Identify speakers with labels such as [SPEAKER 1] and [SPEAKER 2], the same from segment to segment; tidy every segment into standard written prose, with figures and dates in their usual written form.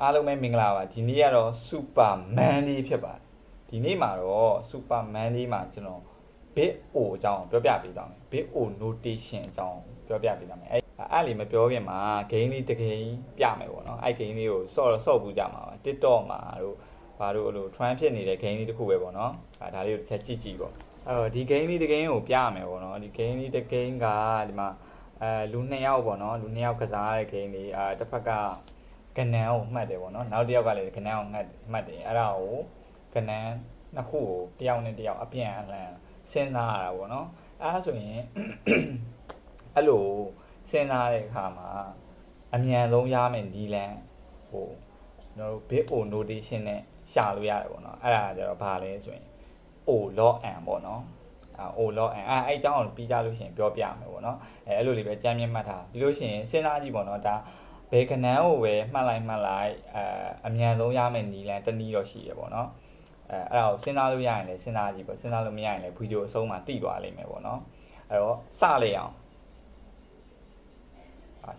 [SPEAKER 1] အားလုံးပဲမင်္ဂလာပါဒီနေ့ကတော့ Super Monday ဖြစ်ပါတယ်ဒီနေ့မှာတော့ Super Monday မှာကျွန်တော် Bit O အကြောင်းပြောပြပေးသွားမယ် Bit O notation အကြောင်းပြောပြပေးသွားမယ်အဲ့လေးမပြောခင်မှာ game လေးတစ် game ပြမယ်ပေါ့နော်အဲ့ game လေးကိုဆော့ပူးကြမှာပါ TikTok မှာတို့ဘာလို့အဲ့လို trend ဖြစ်နေတဲ့ game လေးတစ်ခုပဲပေါ့နော်ဒါလေးကိုတစ်ချက်ကြည့်ပေါ့အဲ့တော့ဒီ game လေးတစ် game ကိုပြမယ်ပေါ့နော်ဒီ game လေးတစ် game ကဒီမှာလူ2ယောက်ပေါ့နော်လူ2ယောက်ကစားတဲ့ game လေးတစ်ဖက်ကကနန်းကိုမှတ်တယ်ပေါ့နော်နောက်တစ်ယောက်ကလည်းကနန်းကိုမှတ်တယ်အဲ့ဒါကိုကနန်းနှစ်ခုကိုတစ်ယောက်နဲ့တစ်ယောက်အပြန်အလှန်စဉ်းစားရတာပေါ့နော်အဲ့ဒါဆိုရင်အဲ့လိုစဉ်းစားတဲ့အခါမှာအမြန်ဆုံးရမယ်ဒီလန်ဟိုကျွန်တော်တို့ bit o notation နဲ့ရှာလို့ရတယ်ပေါ့နော်အဲ့ဒါကြတော့ဘာလဲဆိုရင် o log n ပေါ့နော်o log n အဲ့အကြောင်းကိုပြီးကြလို့ရှိရင်ပြောပြမယ်ပေါ့နော်အဲ့လိုလေးပဲကြမ်းမြင့်မှတ်ထားပြီးလို့ရှိရင်စဉ်းစားကြည့်ပေါ့နော်ဒါဘယ်ကနန်းကိုပဲမှတ်လိုက်အမြန်ဆုံးရမယ်နီလန်တနည်းတော့ရှိရပေါ့နော်အဲ့ဒါကိုစဉ်းစားလို့ရရင်လည်းစဉ်းစားကြည့်ပေါ့စဉ်းစားလို့မရရင်လည်းဗီဒီယိုအဆုံးမှာတိသွားလိမ့်မယ်ပေါ့နော်အဲ့တော့စလိုက်အောင်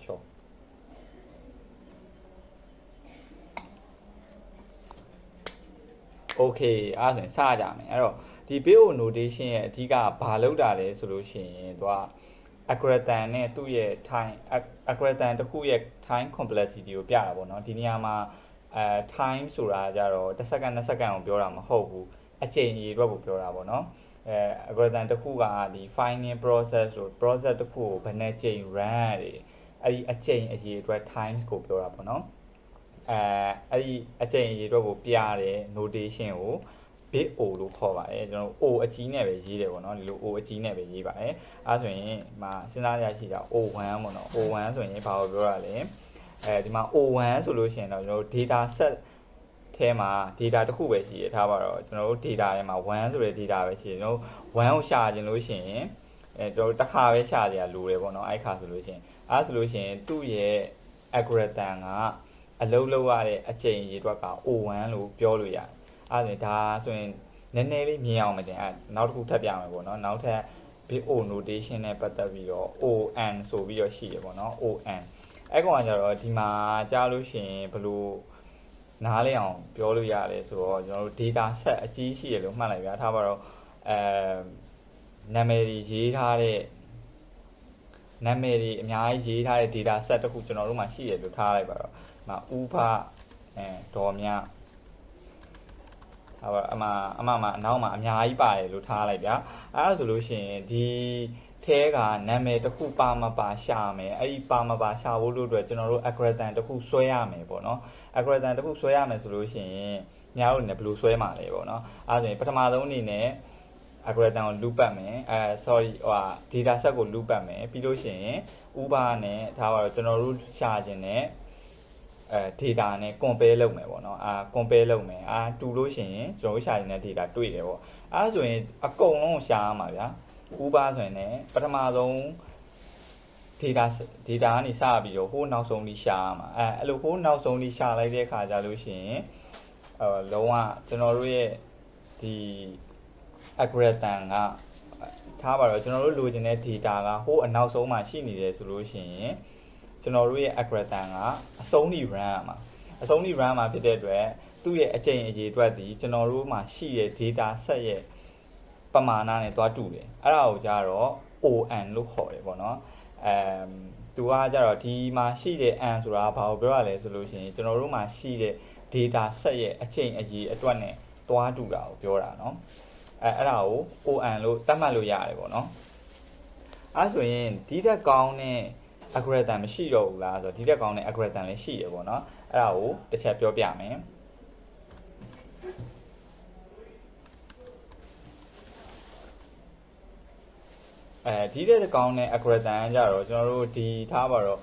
[SPEAKER 1] ရှော့โอเคအဲ့ဒါဆိုရင်စကြမယ်အဲ့တော့ဒီ bit o notation ရဲ့အဓိကဘာလုပ်တာလဲဆိုလို့ရှိရင်သူက algorithm နဲ့သူ့ရဲ့ time algorithm တစ်ခုရဲ့ time complexity ကိုပြတာပေါ့နော်ဒီနေရာမှာtime ဆိုတာကြတော့တစ်စက္ကန့်2စက္ကန့်ကိုပြောတာမဟုတ်ဘူးအချိန်ရေအတွက်ကိုပြောတာပေါ့နော်algorithm တစ်ခုကဒီ finding process ဆို process တစ်ခုကိုဘယ်နဲ့ချိန် run ရတယ်အဲ့ဒီအချိန်အရေအတွက် time ကိုပြောတာပေါ့နော်အဲ့ဒီအချိန်အရေအတွက်ကိုပြတဲ့ notation ကို bit o လို့ခေါ်ပါတယ်ကျွန်တော် o အကြီးနဲ့ပဲရေးတယ်ပေါ့နော်ဒီလို o အကြီးနဲ့ပဲရေးပါတယ်အဲဆိုရင်မှာစဉ်းစားရရှိတာ o1 ပေါ့နော် o1 ဆိုရင်ဘာကိုပြောရလဲဒီမှာ o1 ဆိုလို့ရှိရင်တော့ကျွန်တော်တို့ data set ထဲမှာ data တစ်ခုပဲရှိရထားပါတော့ကျွန်တော်တို့ data ထဲမှာ1ဆိုတဲ့ data ပဲရှိတယ်ကျွန်တော်1ကိုရှာခြင်းလို့ရှိရင်ကျွန်တော်တို့တစ်ခါပဲရှာကြရလိုတယ်ပေါ့နော်အဲ့ခါဆိုလို့ရှိရင်အဲ့ဆိုလို့ရှိရင်သူ့ရဲ့ algorithm ကအလုပ်လုပ်ရတဲ့အချိန်ရေအတွက်က o1 လို့ပြောလို့ရတယ်အဲ့ဒါဆိုရင်နည်းနည်းလေးမြင်အောင်မတင်နောက်တစ်ခုထပ်ပြမယ်ပေါ့နော်နောက်ထပ် bit o notation နဲ့ပတ်သက်ပြီးတော့ on ဆိုပြီးတော့ရှိရပေါ့နော် on အဲ့ကောင်ကကြတော့ဒီမှာကြားလို့ရှိရင်ဘယ်လိုနားလည်အောင်ပြောလို့ရတယ်ဆိုတော့ကျွန်တော်တို့ data set အကြီးရှိရလို့မှတ်လိုက်ဗျာထားပါတော့နာမည်ကြီးရေးထားတဲ့နာမည်ကြီးအများကြီးရေးထားတဲ့ data set တစ်ခုကျွန်တော်တို့မှာရှိရလို့ထားလိုက်ပါတော့ဥပဒေါ်မြအမအနောက်မှာအများကြီးပါတယ်လို့ထားလိုက်ဗျာအဲ့ဒါဆိုလို့ရှိရင်ဒီထဲကနာမည်တစ်ခုပါမပါရှာမယ်အဲ့ဒီပါမပါရှာဖို့လို့အတွက်ကျွန်တော်တို့ algorithm တစ်ခုဆွဲရမယ်ပေါ့နော် algorithm တစ်ခုဆွဲရမယ်ဆိုလို့ရှိရင်ညာတို့လည်းဘယ်လိုဆွဲမှာလဲပေါ့နော်အဲ့ဒါဆိုရင်ပထမဆုံးအနေနဲ့ algorithm ကို loop ပတ်မယ် data set ကို loop ပတ်မယ်ပြီးလို့ရှိရင်ဥပမာနဲ့ထားပါတော့ကျွန်တော်တို့ရှာခြင်းနဲ့data နဲ့ compare လုပ်မယ်ပေါ့နော်compare လုပ်မယ်တူလို့ရှိရင်ကျွန်တော်တို့ရှာနေတဲ့ data တွေ့တယ်ပေါ့အဲ့ဆိုရင်အကုန်လုံးရှာရမှာဗျာဥပမာဆိုရင်လည်းပထမဆုံး data ကနေစပြီးတော့ဟိုးနောက်ဆုံးကြီးရှာရမှာအဲ့လိုဟိုးနောက်ဆုံးကြီးရှာလိုက်တဲ့အခါကျလို့ရှိရင်လုံးဝကျွန်တော်တို့ရဲ့ဒီ algorithm ကထားပါတော့ကျွန်တော်တို့လိုချင်တဲ့ data ကဟိုးအနောက်ဆုံးမှာရှိနေတယ်ဆိုလို့ရှိရင်ကျွန်တော်တို့ရဲ့ algorithm ကအဆုံးထိ run ရမှာအဆုံးထိ run မှာဖြစ်တဲ့အတွက်သူ့ရဲ့အချိန်အရေအတွက်ဒီကျွန်တော်တို့မှာရှိတဲ့ data set ရဲ့ပမာဏနဲ့သွားတူတယ်အဲ့ဒါကိုကြတော့ on လို့ခေါ်တယ်ပေါ့နော်သူကကြတော့ဒီမှာရှိတဲ့ n ဆိုတာဘာကိုပြောရလဲဆိုလို့ရှိရင်ကျွန်တော်တို့မှာရှိတဲ့ data set ရဲ့အချိန်အရေအတွက်နဲ့သွားတူတာကိုပြောတာเนาะအဲ့ဒါကို on လို့သတ်မှတ်လို့ရတယ်ပေါ့နော်အဲ့ဆိုရင်ဒီတက်ကောင်းတဲ့ algorithm မရှိတော့ဘူးလားဆိုတော့ဒီတက်ကောင်းတဲ့ algorithm လည်းရှိရပေါ့နော်အဲ့ဒါကိုတစ်ချက်ပြောပြမယ်ဒီတက်ကောင်းတဲ့ algorithm ကြတော့ကျွန်တော်တို့ဒီထားပါတော့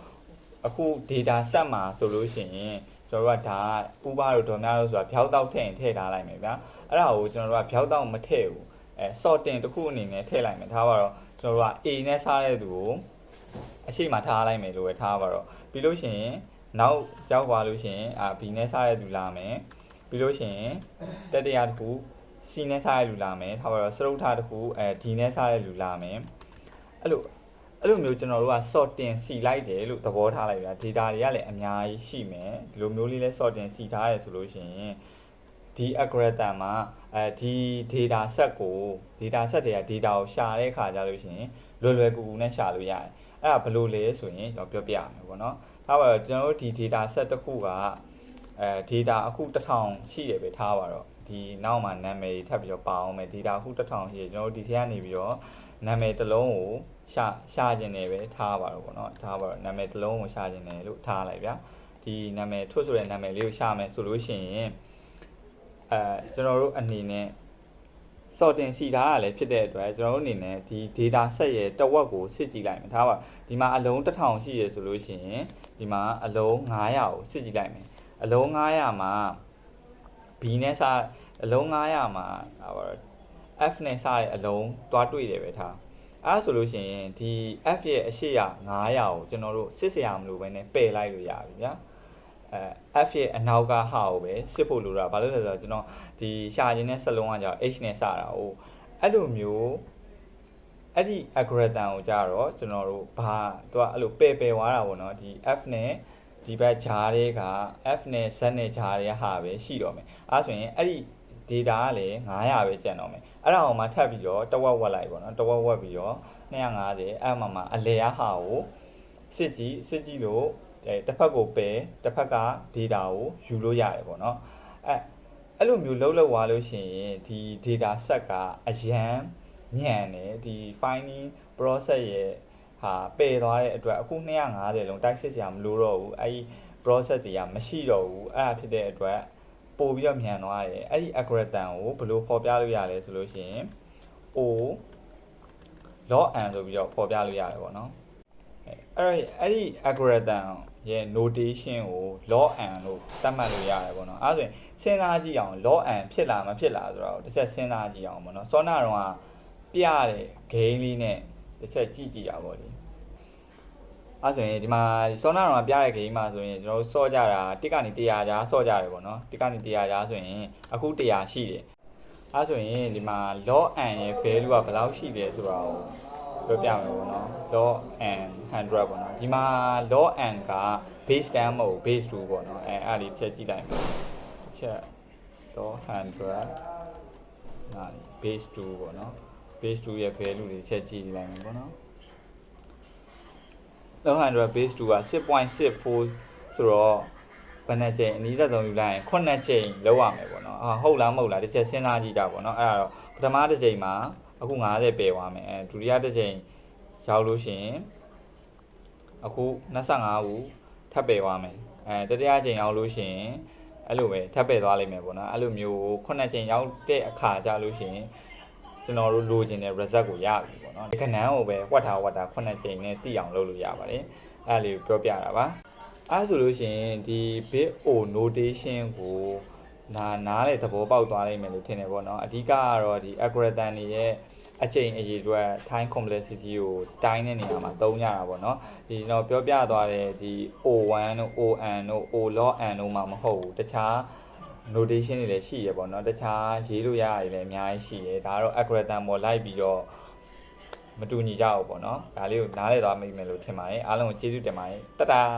[SPEAKER 1] အခု data set မှာဆိုလို့ရှိရင်ကျွန်တော်တို့ကဒါဥပတို့ဒေါ်များလို့ဆိုတာဖြောက်တောက်ထည့်ရင်ထည့်ထားလိုက်မယ်ဗျာအဲ့ဒါကိုကျွန်တော်တို့ကဖြောက်တောက်မထည့်ဘူးsorting တစ်ခုအနေနဲ့ထည့်လိုက်မယ်ထားပါတော့ကျွန်တော်တို့က A နဲ့စားတဲ့သူကိုအရှိမထားလိုက်မယ်လို့ပဲထားပါတော့ပြီးလို့ရှိရင်နောက်ရောက်သွားလို့ရှိရင်B နဲ့စားတဲ့သူလာမယ်ပြီးလို့ရှိရင်တတိယတစ်ခု C နဲ့စားတဲ့လူလာမယ်ထားပါတော့စတုတ္ထတစ်ခုD နဲ့စားတဲ့လူလာမယ်အဲ့လို အဲ့လိုမျိုးကျွန်တော်တို့က sorting စီလိုက်တယ်လို့သဘောထားလိုက်ဗျာ data တွေကလည်းအများကြီးရှိမယ်ဒီလိုမျိုးလေးလဲ sorting စီထားရတယ်ဆိုလို့ရှိရင်ဒီ algorithm မှာဒီ data set ကို data set တွေက data ကိုရှာတဲ့အခါကျလို့ရှိရင်လွယ်ကူကူနဲ့ရှာလို့ရတယ်အဲ့ဒါဘယ်လိုလဲဆိုရင်ကျွန်တော်ပြောပြရမယ်ပေါ့နော်ထားပါတော့ကျွန်တော်တို့ဒီ data set တစ်ခုကdata အခု1000ရှိတယ်ပဲထားပါတော့ဒီနောက်မှာနာမည်ထပ်ပြီးတော့ပါအောင်မယ် data အခု1000ရှိတယ်ကျွန်တော်တို့ဒီထဲကနေပြီးတော့နာမည်တစ်လုံးကိုရှာခြင်းတယ်ပဲထားပါတော့ပေါ့နော်ထားပါတော့နာမည်တစ်လုံးကိုရှာခြင်းတယ်လို့ထားလိုက်ဗျာဒီနာမည်ထွတ်ဆိုတဲ့နာမည်လေးကိုရှာမယ်ဆိုလို့ရှိရင်ကျွန်တော်တို့အနေနဲ့ sorting စီထားရလဲဖြစ်တဲ့အတွက်ကျွန်တော်တို့အနေနဲ့ဒီ data set ရဲ့တစ်ဝက်ကိုစစ်ကြည့်လိုက်မယ်ထားပါဒီမှာအလုံး1000ရှိရဆိုလို့ရှိရင်ဒီမှာအလုံး900ကိုစစ်ကြည့်လိုက်မယ်အလုံး900မှာ B နဲ့စအလုံး900မှာF နဲ့စတဲ့အလုံးတွားတွေ့တယ်ပဲထားအဲ့ဆိုလို့ရှိရင်ဒီ F ရဲ့အရှိရ900ကိုကျွန်တော်တို့စစ်စရာမလိုဘဲနဲ့ပယ်လိုက်လို့ရပြီဗျာF ရဲ့အနောက်ကဟာကိုပဲစစ်ဖို့လိုတာဘာလို့လဲဆိုတော့ကျွန်တော်ဒီရှာခြင်းနဲ့စလုံးကကြောင့် H နဲ့စတာ哦အဲ့လိုမျိုးအဲ့ဒီ algorithm ကိုကြတော့ကျွန်တော်တို့ဘာသူကအဲ့လိုပယ်သွားတာပေါ့နော်ဒီ F နဲ့ဒီဘက်ဂျားတွေက F နဲ့ Z နဲ့ဂျားတွေကဟာပဲရှိတော့မယ်အဲ့ဆိုရင်အဲ့ဒီ data ကလည်း900ပဲကျန်တော့မယ်အဲ့ဒါအောင်မှထပ်ပြီးတော့တဝက်ဝက်လိုက်ပေါ့နော်တဝက်ဝက်ပြီးတော့250အဲ့မှာအလဲဟာကိုစစ်ကြည့်လို့တစ်ဖက်ကိုပယ်တစ်ဖက်က data ကိုယူလို့ရတယ်ပေါ့နော်အဲ့လိုမျိုးလောက်သွားလို့ရှိရင်ဒီ data set ကအရန်ညံ့တယ်ဒီ finding process ရဲ့ဟာပယ်သွားတဲ့အတွက်အခု250လုံးတိုက်စစ်စရာမလိုတော့ဘူးအဲ့ဒီ process တွေကမရှိတော့ဘူးအဲ့ဒါဖြစ်တဲ့အတွက်ပို့ပြီးတော့မြန်သွားတယ်အဲ့ဒီ algorithm ကိုဘယ်လိုဖော်ပြလို့ရလဲဆိုလို့ရှိရင် O log n ဆိုပြီးတော့ဖော်ပြလို့ရတယ်ပေါ့နော်အဲ့ဒီ algorithm ရဲ့ notation ကို log n လို့သတ်မှတ်လို့ရတယ်ပေါ့နော်အဲ့ဆိုရင်စဉ်းစားကြည့်အောင် log n ဖြစ်လားမဖြစ်လားဆိုတော့တစ်ချက်စဉ်းစားကြည့်အောင်ပေါ့နော်စောနာတော့ကပြတဲ့ gain လေးနဲ့တစ်ချက်ကြည့်ရပါလေအဲ့ဆိုရင်ဒီမှာစောနာတော့ပြတဲ့ gain မှာဆိုရင်ကျွန်တော်တို့စော့ကြတာတစ်ကနေ100ကြားစော့ကြတယ်ပေါ့နော်တစ်ကနေ100ကြားဆိုရင်အခု100ရှိတယ်အဲ့ဆိုရင်ဒီမှာ log n ရဲ့ value ကဘယ်လောက်ရှိတယ်ဆိုတော့ပြောပြမယ်ပေါ့နော် log n 100ပေါ့နော်ဒီမှာ log n က base 10မဟုတ် base 2ပေါ့နော်အဲ့ဒီချက်ကြည့်လိုက်မယ်ချက် log 100နား base 2ပေါ့နော် base 2ရဲ့ value တွေချက်ကြည့်လိုက်မယ်ပေါ့နော် log 100 base 2က 6.64 ဆိုတော့ဘယ်နှကြိမ်အနည်းဆုံးယူလိုက်ရင်9ကြိမ်လောက်ရမယ်ပေါ့နော်ဟုတ်လားမဟုတ်လားတစ်ချက်စဉ်းစားကြည့်တာပေါ့နော်အဲ့ဒါတော့ပထမတစ်ကြိမ်မှာအခု50ပယ်သွားမယ်ဒုတိယတစ်ကြိမ်ရောက်လို့ရှိရင်အခု25ခုထပ်ပယ်သွားမယ်တတိယကြိမ်ရောက်လို့ရှိရင်အဲ့လိုပဲထပ်ပယ်သွားလိမ့်မယ်ပေါ့နော်အဲ့လိုမျိုး9ကြိမ်ရောက်တဲ့အခါကြလို့ရှိရင်ကျွန်တော်တို့လိုချင်တဲ့ result ကိုရပြီပေါ့နော်ဒီခဏန်းကိုပဲဝတ်တာ9ကြိမ်နဲ့တိအောင်လုပ်လို့ရပါတယ်အဲ့လေးပြောပြတာပါအဲ့ဆိုလို့ရှိရင်ဒီ bit o notation ကိုနားလေသဘောပေါက်သွားနိုင်မယ်လို့ထင်တယ်ပေါ့နော်အဓိကကတော့ဒီ algorithm တွေရဲ့အချိန်အရေးအတွက် time complexity ကိုတိုင်းတဲ့နေရာမှာသုံးကြတာပေါ့နော်ဒီတော့ပြောပြသွားတဲ့ဒီ O1 တို့ ON တို့ O log n တို့မှမဟုတ်ဘူးတခြား notation တွေလည်းရှိရပေါ့နော်တခြားရေးလို့ရတယ်လည်းအများကြီးရှိတယ်ဒါကတော့ algorithm ပေါ်လိုက်ပြီးတော့မတူညီကြဘူးပေါ့နော်ဒါလေးကိုနားလည်သွားမိမယ်လို့ထင်ပါတယ်အားလုံးကိုကျေးဇူးတင်ပါတယ်တတား